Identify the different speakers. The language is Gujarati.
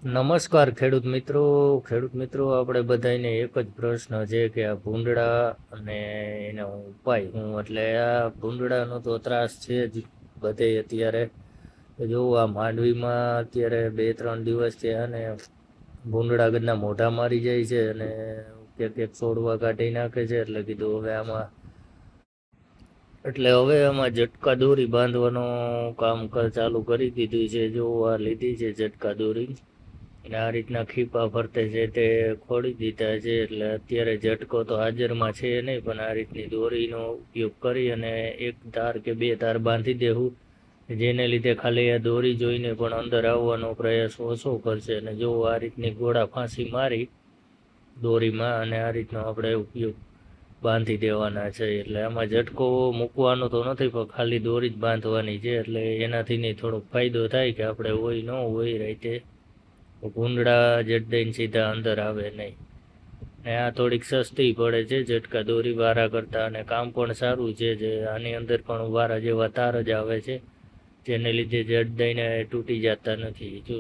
Speaker 1: નમસ્કાર ખેડૂત મિત્રો આપણે બધાને એક જ પ્રશ્ન છે કે આ ભૂંડડા અને એનો ઉપાય શું. એટલે આ ભૂંડડાનો તો ત્રાસ છે જ બધે અત્યારે. જો આ માંડવીમાં અત્યારે 2-3 દિવસ થયા ને ભૂંડડા ગદના મોઢા મારી જાય છે અને એક છોડવા કાઢી નાખે છે. એટલે કીધું હવે આમાં ઝટકા દોરી બાંધવાનું કામ ચાલુ કરી દીધું છે. જો આ લીધી છે ઝટકા દોરી અને આ રીતના ખીપા ફરતે છે તે ખોડી દીધા છે. એટલે અત્યારે ઝટકો તો હાજરમાં છે નહીં, પણ આ રીતની દોરીનો ઉપયોગ કરી અને એક તાર કે બે તાર બાંધી દેવું, જેને લીધે ખાલી આ દોરી જોઈને પણ અંદર આવવાનો પ્રયાસ ઓછો કરશે. અને જો આ રીતની ગોળા ફાંસી મારી દોરીમાં અને આ રીતનો આપણે ઉપયોગ બાંધી દેવાના છે. એટલે આમાં ઝટકો મૂકવાનો તો નથી, પણ ખાલી દોરી જ બાંધવાની છે. એટલે એનાથી નહીં થોડોક ફાયદો થાય કે આપણે હોય ન હોય રાતે ભૂંડડા જટ દઈને સીધા અંદર આવે નહીં. ને આ થોડીક સસ્તી પડે છે ઝટકા દોરી વારા કરતાં, અને કામ પણ સારું છે. જે આની અંદર પણ વારા જેવા તાર જ આવે છે, જેને લીધે જટ દઈને તૂટી જતા નથી. જો